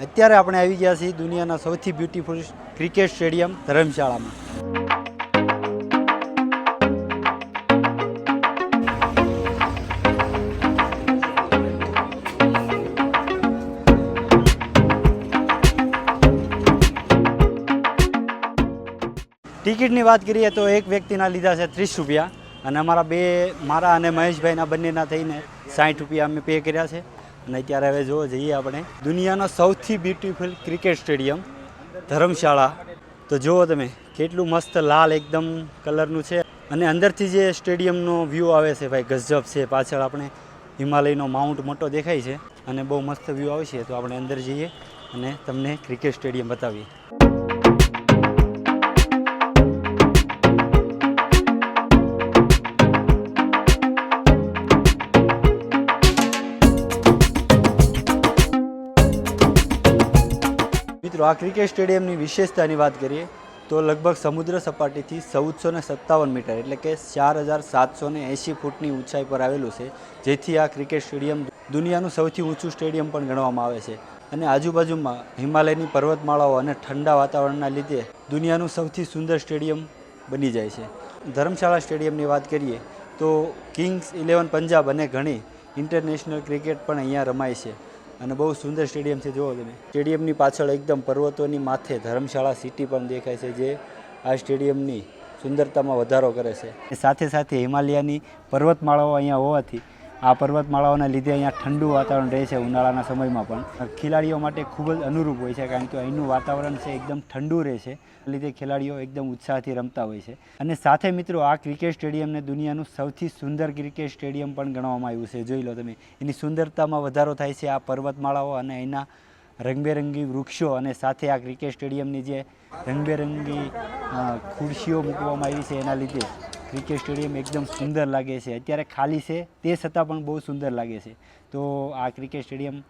અત્યારે આપણે આવી ગયા છીએ દુનિયાના સૌથી બ્યુટીફુલ ક્રિકેટ સ્ટેડિયમ ધર્મશાળામાં. ટિકિટની વાત કરીએ તો એક વ્યક્તિના લીધા છે 30 રૂપિયા અને મારા અને મહેશભાઈના બંનેના થઈને 60 રૂપિયા અમે પે કર્યા છે. અને અત્યારે હવે જો જઈએ આપણે દુનિયાનો સૌથી બ્યુટીફુલ ક્રિકેટ સ્ટેડિયમ ધર્મશાળા. તો જુઓ તમે કેટલું મસ્ત લાલ એકદમ કલરનું છે અને અંદરથી જે સ્ટેડિયમનો વ્યૂ આવે છે ભાઈ ગજબ છે. પાછળ આપણે હિમાલયનો માઉન્ટ મોટો દેખાય છે અને બહુ મસ્ત વ્યૂ આવશે. તો આપણે અંદર જઈએ અને તમને ક્રિકેટ સ્ટેડિયમ બતાવીએ. મિત્રો આ ક્રિકેટ સ્ટેડિયમની વિશેષતાની વાત કરીએ તો લગભગ સમુદ્ર સપાટીથી 1457 મીટર એટલે કે 4780 ફૂટની ઊંચાઈ પર આવેલું છે, જેથી આ ક્રિકેટ સ્ટેડિયમ દુનિયાનું સૌથી ઊંચું સ્ટેડિયમ પણ ગણવામાં આવે છે. અને આજુબાજુમાં હિમાલયની પર્વતમાળાઓ અને ઠંડા વાતાવરણના લીધે દુનિયાનું સૌથી સુંદર સ્ટેડિયમ બની જાય છે. ધર્મશાળા સ્ટેડિયમની વાત કરીએ તો કિંગ્સ 11 પંજાબ અને ઘણી ઇન્ટરનેશનલ ક્રિકેટ પણ અહીંયા રમાય છે અને બહુ સુંદર સ્ટેડિયમ છે. જુઓ તમે સ્ટેડિયમની પાછળ એકદમ પર્વતોની માથે ધર્મશાળા સિટી પણ દેખાય છે, જે આ સ્ટેડિયમની સુંદરતામાં વધારો કરે છે. સાથે સાથે હિમાલયની પર્વતમાળાઓ અહીંયા હોવાથી આ પર્વતમાળાઓના લીધે અહીંયા ઠંડુ વાતાવરણ રહે છે. ઉનાળાના સમયમાં પણ ખેલાડીઓ માટે ખૂબ જ અનુરૂપ હોય છે, કારણ કે અહીંનું વાતાવરણ છે એકદમ ઠંડુ રહે છે, લીધે ખેલાડીઓ એકદમ ઉત્સાહથી રમતા હોય છે. અને સાથે મિત્રો આ ક્રિકેટ સ્ટેડિયમને દુનિયાનું સૌથી સુંદર ક્રિકેટ સ્ટેડિયમ પણ ગણવામાં આવ્યું છે. જોઈ લો તમે એની સુંદરતામાં વધારો થાય છે આ પર્વતમાળાઓ અને એના રંગબેરંગી વૃક્ષો અને સાથે આ ક્રિકેટ સ્ટેડિયમની જે રંગબેરંગી ખુરશીઓ મૂકવામાં આવી છે એના લીધે ક્રિકેટ સ્ટેડિયમ એકદમ સુંદર લાગે છે. અત્યારે ખાલી છે તે છતાં પણ બહુ સુંદર લાગે છે. તો આ ક્રિકેટ સ્ટેડિયમ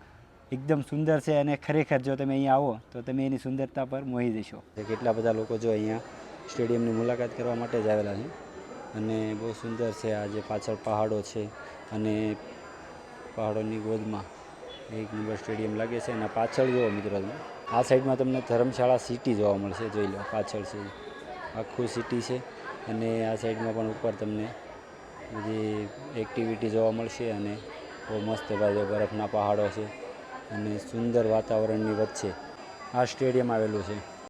એકદમ સુંદર છે અને ખરેખર જો તમે અહીંયા આવો તો તમે એની સુંદરતા પર મોહી જશો. કેટલા બધા લોકો જો અહીંયા સ્ટેડિયમની મુલાકાત કરવા માટે જ આવેલા છે અને બહુ સુંદર છે. આ જે પાછળ પહાડો છે અને પહાડોની ગોદમાં એક નંબર સ્ટેડિયમ લાગે છે. અને પાછળ જુઓ મિત્રો તમે આ સાઈડમાં તમને ધર્મશાળા સિટી જોવા મળશે. જોઈ લો પાછળ છે આખું સિટી છે અને આ સાઈડમાં પણ ઉપર તમને બધી એક્ટિવિટી જોવા મળશે. અને બહુ મસ્ત ભાઈ બરફના પહાડો છે અને સુંદર વાતાવરણની વચ્ચે આ સ્ટેડિયમ આવેલું છે.